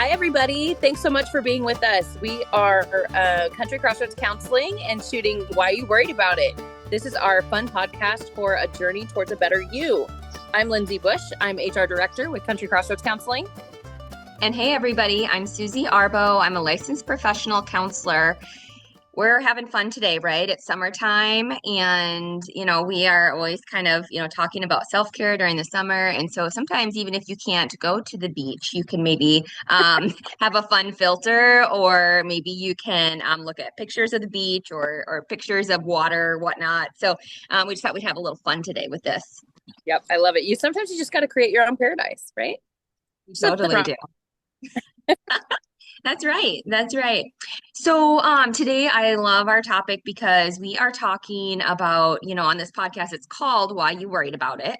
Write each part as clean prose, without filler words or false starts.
Hi, everybody. Thanks so much for being with us. We are Country Crossroads Counseling and shooting Why You Worried About It. This is our fun podcast for a journey towards a better you. I'm Lindsay Bush. I'm HR Director with Country Crossroads Counseling. And hey, everybody. I'm Susie Arbo. I'm a licensed professional counselor. We're having fun today, right? It's summertime and, we are always kind of, talking about self-care during the summer. And so sometimes even if you can't go to the beach, you can maybe have a fun filter, or maybe you can look at pictures of the beach or pictures of water, whatnot. So we just thought we'd have a little fun today with this. Yep, I love it. Sometimes you just got to create your own paradise, right? You totally do. That's right. That's right. So today I love our topic because we are talking about, on this podcast, it's called Why You Worried About It.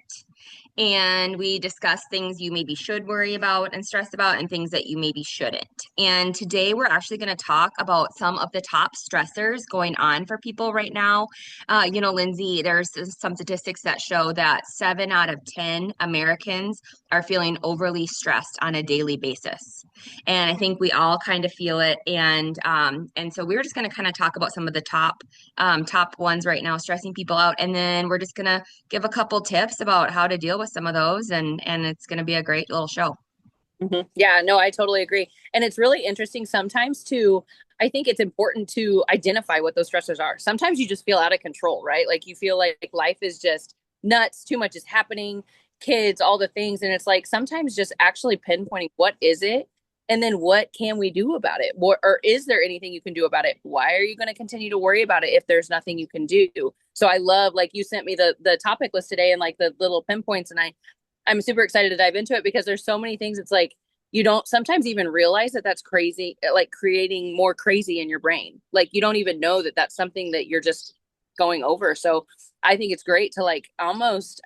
And we discuss things you maybe should worry about and stress about and things that you maybe shouldn't. And today we're actually going to talk about some of the top stressors going on for people right now. Lindsay, there's some statistics that show that 7 out of 10 Americans are feeling overly stressed on a daily basis. And I think we all kind of feel it. And so we're just going to kind of talk about some of the top ones right now, stressing people out. And then we're just going to give a couple tips about how to deal with some of those, and it's going to be a great little show. Mm-hmm. Yeah, no, I totally agree. And it's really interesting sometimes too. I think it's important to identify what those stressors are. Sometimes you just feel out of control, right? Like you feel like life is just nuts, too much is happening, kids, all the things. And it's like sometimes just actually pinpointing what is it, and then what can we do about it? Or is there anything you can do about it? Why are you going to continue to worry about it if there's nothing you can do? So I love, like, you sent me the topic list today and like the little pinpoints, and I'm super excited to dive into it because there's so many things. It's like you don't sometimes even realize that that's crazy, like creating more crazy in your brain. Like you don't even know that that's something that you're just going over. So I think it's great to like almost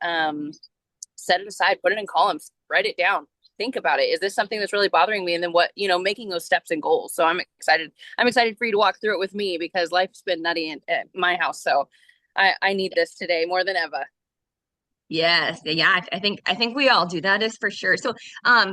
set it aside, put it in columns, write it down, think about it. Is this something that's really bothering me? And then what, making those steps and goals. So I'm excited for you to walk through it with me because life's been nutty at my house. So I need this today more than ever. Yes. Yeah. I think we all do. That is for sure. So,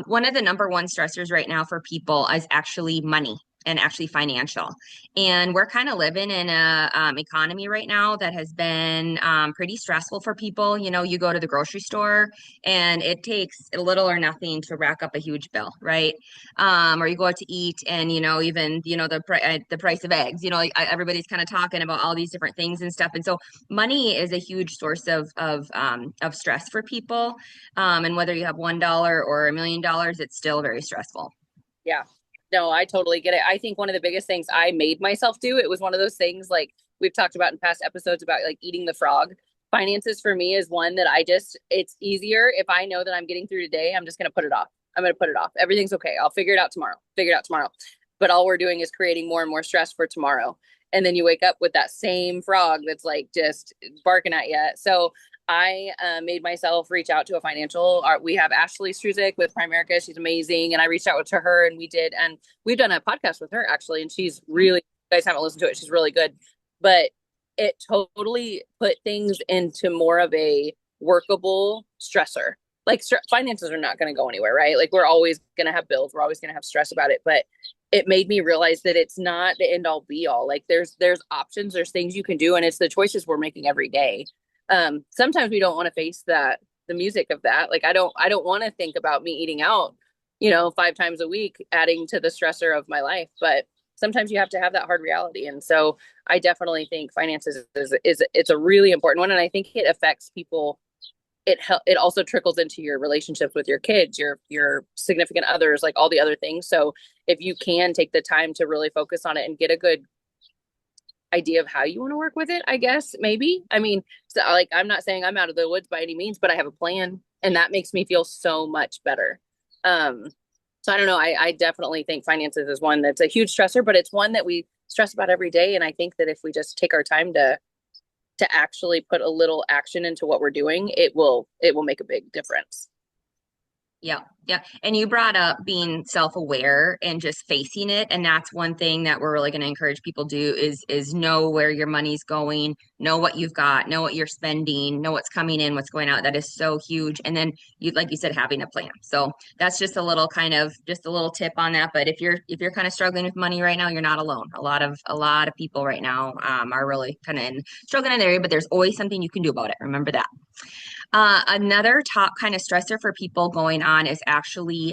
one of the number one stressors right now for people is actually money and actually financial. And we're kind of living in a economy right now that has been pretty stressful for people. You go to the grocery store and it takes little or nothing to rack up a huge bill, right? Or you go out to eat and, even, the price of eggs, everybody's kind of talking about all these different things and stuff. And so money is a huge source of stress for people. And whether you have $1 or $1 million, it's still very stressful. Yeah. No, I totally get it. I think one of the biggest things I made myself do, it was one of those things like we've talked about in past episodes about like eating the frog. Finances for me is one that it's easier if I know that I'm getting through today, I'm just going to put it off. I'm going to put it off. Everything's okay. I'll figure it out tomorrow. But all we're doing is creating more and more stress for tomorrow. And then you wake up with that same frog that's like just barking at you. So I made myself reach out to a financial. We have Ashley Struzik with Primerica. She's amazing. And I reached out to her and we've done a podcast with her actually. And she's really, you guys haven't listened to it. She's really good, but it totally put things into more of a workable stressor. Like finances are not going to go anywhere, right? Like we're always going to have bills. We're always going to have stress about it, but it made me realize that it's not the end all be all. Like there's options, there's things you can do. And it's the choices we're making every day. Sometimes we don't want to face the music of that. Like I don't want to think about me eating out, 5 times a week, adding to the stressor of my life. But sometimes you have to have that hard reality. And so I definitely think finances it's a really important one. And I think it affects people. It also trickles into your relationships with your kids, your significant others, like all the other things. So if you can take the time to really focus on it and get a good idea of how you want to work with it, I guess, maybe. I mean, so like, I'm not saying I'm out of the woods by any means, but I have a plan and that makes me feel so much better. So I don't know. I definitely think finances is one that's a huge stressor, but it's one that we stress about every day. And I think that if we just take our time to actually put a little action into what we're doing, it will make a big difference. Yeah, yeah. And you brought up being self-aware and just facing it. And that's one thing that we're really going to encourage people to do is know where your money's going, know what you've got, know what you're spending, know what's coming in, what's going out. That is so huge. And then you, like you said, having a plan. So that's just a little kind of just a little tip on that. But if you're kind of struggling with money right now, you're not alone. A lot of people right now are really kind of struggling in the area, but there's always something you can do about it. Remember that. Another top kind of stressor for people going on is actually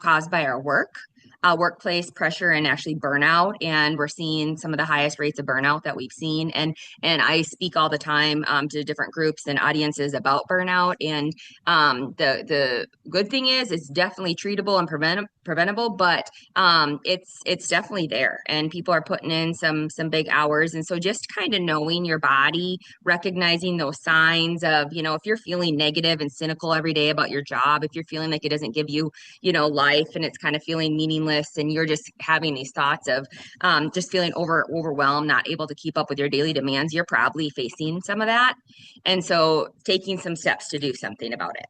caused by our workplace pressure and actually burnout. And we're seeing some of the highest rates of burnout that we've seen. And I speak all the time to different groups and audiences about burnout. And the good thing is it's definitely treatable and preventable, but it's definitely there, and people are putting in some big hours. And so just kind of knowing your body, recognizing those signs of, if you're feeling negative and cynical every day about your job, if you're feeling like it doesn't give you, life, and it's kind of feeling meaningless, and you're just having these thoughts of just feeling overwhelmed, not able to keep up with your daily demands, you're probably facing some of that. And so taking some steps to do something about it.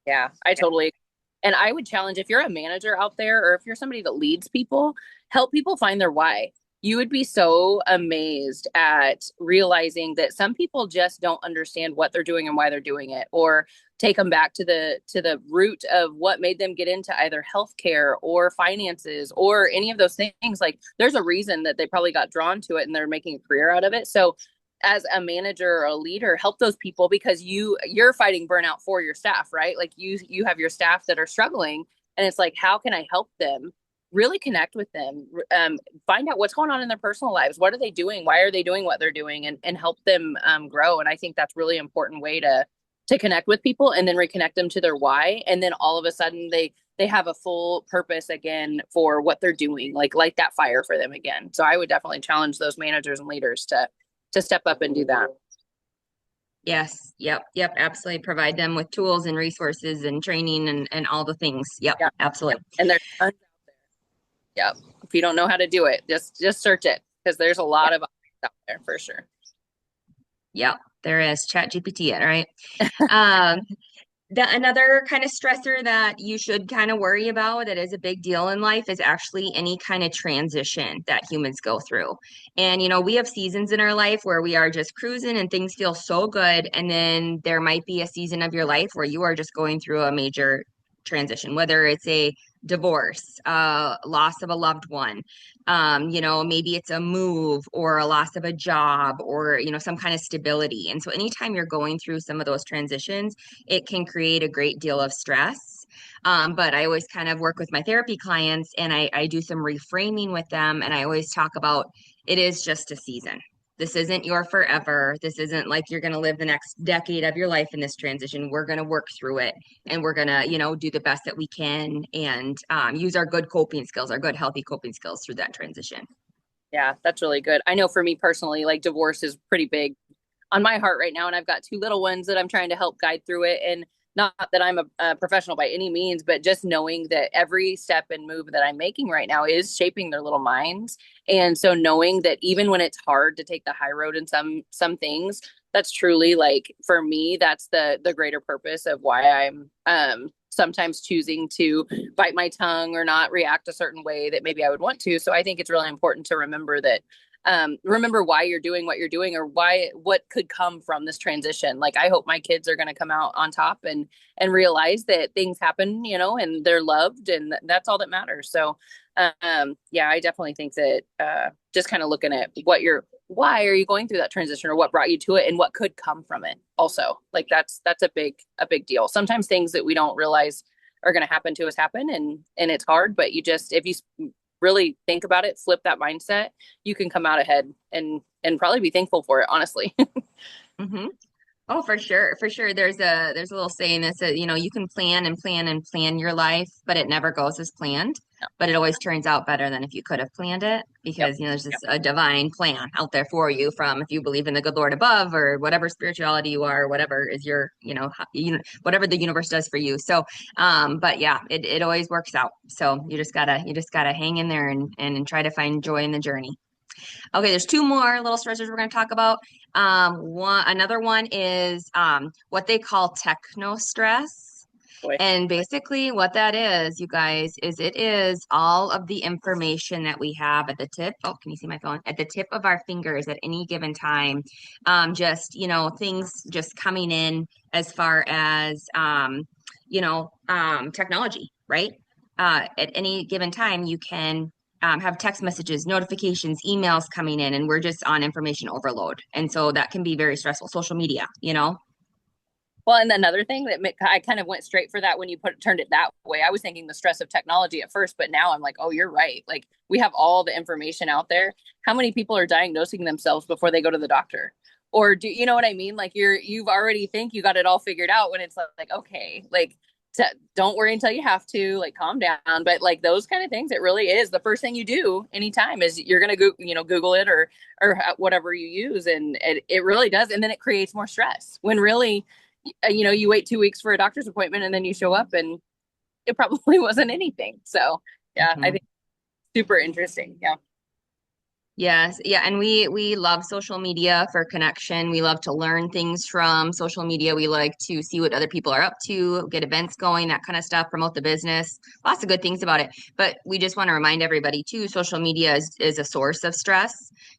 Yeah, I totally. And I would challenge if you're a manager out there or if you're somebody that leads people, help people find their why. You would be so amazed at realizing that some people just don't understand what they're doing and why they're doing it, or take them back to the root of what made them get into either healthcare or finances or any of those things. Like there's a reason that they probably got drawn to it and they're making a career out of it. So as a manager or a leader, help those people, because you're fighting burnout for your staff, right? Like you have your staff that are struggling, and it's like, how can I help them? Really connect with them, find out what's going on in their personal lives. What are they doing? Why are they doing what they're doing? And help them grow. And I think that's really important way to connect with people, and then reconnect them to their why. And then all of a sudden they have a full purpose again for what they're doing, like light that fire for them again. So I would definitely challenge those managers and leaders to step up and do that. Yes, yep, yep, absolutely. Provide them with tools and resources and training and all the things. Yep, Yeah. absolutely. And there's tons out there. Yeah. If you don't know how to do it, just search it, because there's a lot of options out there for sure. Yep, there is Chat GPT, it, right? Um, another kind of stressor that you should kind of worry about that is a big deal in life is actually any kind of transition that humans go through. And, we have seasons in our life where we are just cruising and things feel so good. And then there might be a season of your life where you are just going through a major transition, whether it's a divorce, loss of a loved one, maybe it's a move or a loss of a job or, some kind of stability. And so anytime you're going through some of those transitions, it can create a great deal of stress. But I always kind of work with my therapy clients, and I do some reframing with them. And I always talk about it is just a season. This isn't your forever. This isn't like you're going to live the next decade of your life in this transition. We're going to work through it, and we're going to, do the best that we can, and use our good coping skills, our good, healthy coping skills through that transition. Yeah, that's really good. I know for me personally, like divorce is pretty big on my heart right now, and I've got two little ones that I'm trying to help guide through it. And not that I'm a professional by any means, but just knowing that every step and move that I'm making right now is shaping their little minds. And so knowing that even when it's hard to take the high road in some things, that's truly, like, for me, that's the greater purpose of why I'm sometimes choosing to bite my tongue or not react a certain way that maybe I would want to. So I think it's really important to remember that, remember why you're doing what you're doing, or what could come from this transition. Like I hope my kids are going to come out on top and realize that things happen, and they're loved, and that's all that matters. So yeah, I definitely think that just kind of looking at why are you going through that transition, or what brought you to it, and what could come from it also. Like that's a big deal. Sometimes things that we don't realize are going to happen to us happen, and it's hard, but if you really think about it, flip that mindset, you can come out ahead and probably be thankful for it, honestly. Hmm. Oh, for sure. For sure. There's a little saying that says, you can plan and plan and plan your life, but it never goes as planned. But it always turns out better than if you could have planned it, Yep. because, there's Yep. just a divine plan out there for you, from, if you believe in the good Lord above, or whatever spirituality you are, whatever is your, whatever the universe does for you. So, but yeah, it always works out. So you just gotta hang in there and try to find joy in the journey. Okay, there's two more little stressors we're going to talk about. Another one is what they call techno stress. Boy. And basically what that is, you guys, is it is all of the information that we have at the tip. Oh, can you see my phone? At the tip of our fingers at any given time. Just, things just coming in as far as, technology, right? At any given time, you can have text messages, notifications, emails coming in, and we're just on information overload. And so that can be very stressful. Social media. Well, and another thing that I kind of went straight for that when you turned it that way. I was thinking the stress of technology at first, but now I'm like, oh, you're right. Like we have all the information out there. How many people are diagnosing themselves before they go to the doctor? Or do you know what I mean? Like you've already think you got it all figured out when it's like okay, like don't worry until you have to, like calm down. But like those kind of things, it really is the first thing you do anytime is you're gonna Google it or whatever you use, and it really does, and then it creates more stress when really you wait 2 weeks for a doctor's appointment and then you show up and it probably wasn't anything. So yeah, I Mhm. think super interesting. Yeah. Yes, yeah, and we love social media for connection. We love to learn things from social media. We like to see what other people are up to, get events going, that kind of stuff, promote the business. Lots of good things about it. But we just want to remind everybody too, social media is a source of stress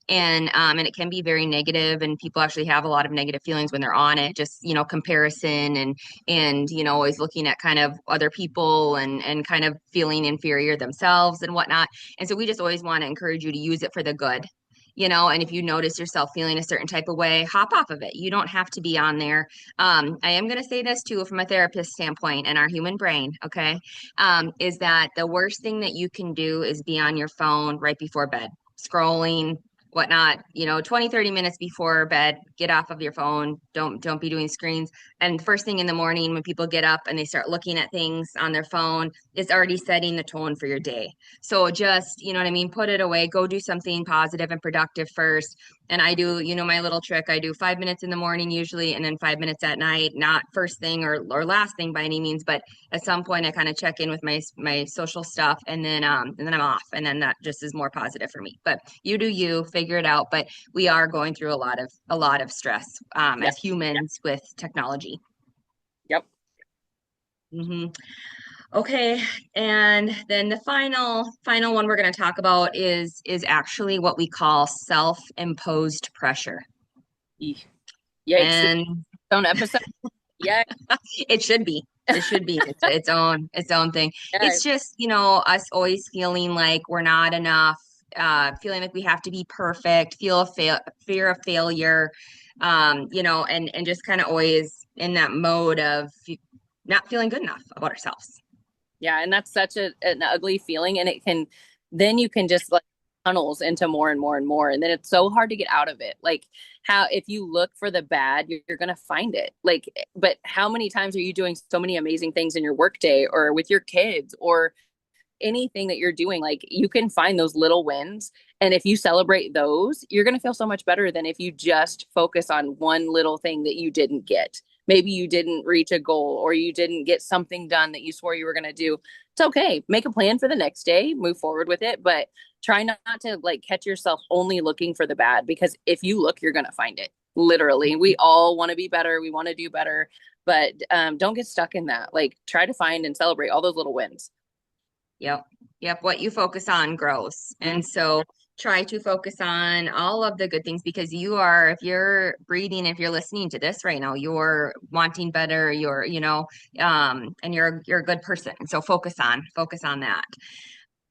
and it can be very negative and people actually have a lot of negative feelings when they're on it. Just, comparison and always looking at kind of other people and kind of feeling inferior themselves and whatnot. And so we just always want to encourage you to use it for the good. And if you notice yourself feeling a certain type of way, hop off of it. You don't have to be on there. I am going to say this too from a therapist standpoint and our human brain, okay, is that the worst thing that you can do is be on your phone right before bed, scrolling, whatnot, 20, 30 minutes before bed, get off of your phone. Don't be doing screens. And first thing in the morning when people get up and they start looking at things on their phone, it's already setting the tone for your day. So just, you know what I mean, put it away, go do something positive and productive first. And I do, my little trick. I do 5 minutes in the morning usually, and then 5 minutes at night, not first thing or last thing by any means, but at some point I kind of check in with my social stuff and then I'm off. And then that just is more positive for me. But you do you, figure it out. But we are going through a lot of stress Yep. as humans with technology. Yep. hmm Okay, and then the final one we're going to talk about is actually what we call self-imposed pressure. Yikes. And Own episode. Yeah. it should be. It should be its own thing. Yeah. It's just, us always feeling like we're not enough, feeling like we have to be perfect, feel fear of failure, and just kind of always in that mode of not feeling good enough about ourselves. Yeah. And that's such an ugly feeling. And then you can just like tunnels into more and more and more. And then it's so hard to get out of it. Like how, if you look for the bad, you're going to find it. Like, but how many times are you doing so many amazing things in your workday or with your kids or anything that you're doing, like you can find those little wins. And if you celebrate those, you're going to feel so much better than if you just focus on one little thing that you didn't get. Maybe you didn't reach a goal or you didn't get something done that you swore you were going to do. It's okay. Make a plan for the next day, move forward with it, but try not to like catch yourself only looking for the bad because if you look, you're going to find it. Literally, we all want to be better. We want to do better, but don't get stuck in that. Like try to find and celebrate all those little wins. Yep. Yep. What you focus on grows. Mhm. And so try to focus on all of the good things because if you're breathing, if you're listening to this right now, you're wanting better, and you're a good person. So focus on that.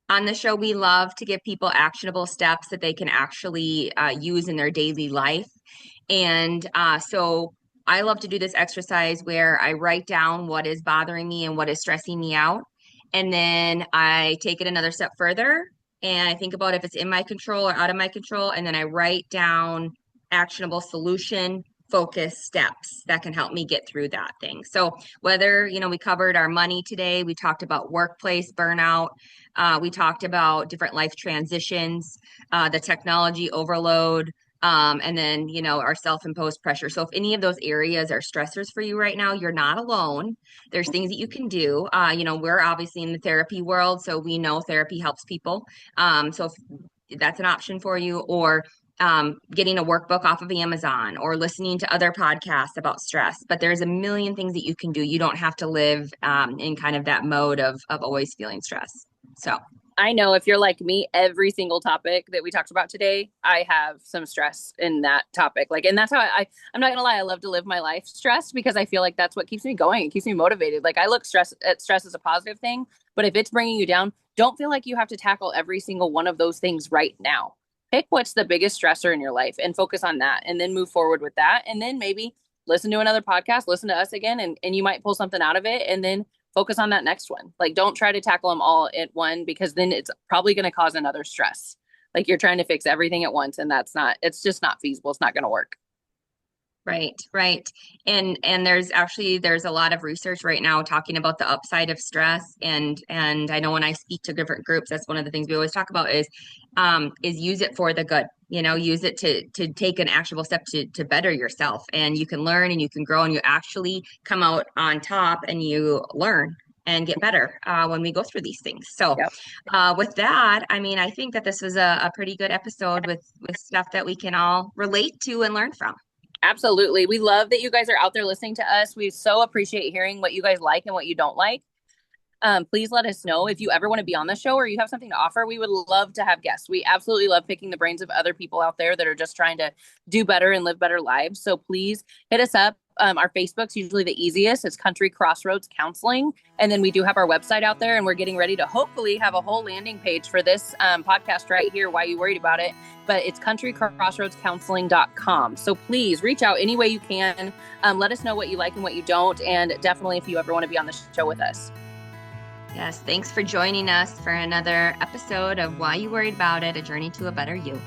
On the show, we love to give people actionable steps that they can actually use in their daily life. And so I love to do this exercise where I write down what is bothering me and what is stressing me out. And then I take it another step further and I think about if it's in my control or out of my control. And then I write down actionable solution focus steps that can help me get through that thing. So whether, we covered our money today, we talked about workplace burnout, we talked about different life transitions, the technology overload, and then, our self-imposed pressure. So if any of those areas are stressors for you right now, you're not alone. There's things that you can do. We're obviously in the therapy world, so we know therapy helps people. So if that's an option for you, or getting a workbook off of Amazon or listening to other podcasts about stress. But there's a million things that you can do. You don't have to live in kind of that mode of always feeling stress. So, I know if you're like me, every single topic that we talked about today, I have some stress in that topic. Like, and that's how I'm not gonna lie, I love to live my life stressed because I feel like that's what keeps me going. It keeps me motivated. Like, I look at stress as a positive thing, but if it's bringing you down, don't feel like you have to tackle every single one of those things right now. Pick what's the biggest stressor in your life and focus on that, and then move forward with that. And then maybe listen to another podcast, listen to us again, and you might pull something out of it. And then focus on that next one. Like, don't try to tackle them all at one because then it's probably going to cause another stress. Like, you're trying to fix everything at once, and it's just not feasible. It's not going to work. right, right. And there's a lot of research right now talking about the upside of stress. And I know when I speak to different groups, that's one of the things we always talk about is use it for the good. Use it to take an actionable step to better yourself. And you can learn and you can grow and you actually come out on top and you learn and get better when we go through these things. So Yep. with that, I mean, I think that this was a pretty good episode with stuff that we can all relate to and learn from. Absolutely. We love that you guys are out there listening to us. We so appreciate hearing what you guys like and what you don't like. Please let us know if you ever want to be on the show or you have something to offer. We would love to have guests. We absolutely love picking the brains of other people out there that are just trying to do better and live better lives. So please hit us up. Our Facebook's usually the easiest. It's Country Crossroads Counseling. And then we do have our website out there, and we're getting ready to hopefully have a whole landing page for this podcast right here. Why you worried about it? But it's countrycrossroadscounseling.com. So please reach out any way you can. Let us know what you like and what you don't. And definitely if you ever want to be on the show with us. Yes, thanks for joining us for another episode of Why You Worried About It, A Journey to a Better You.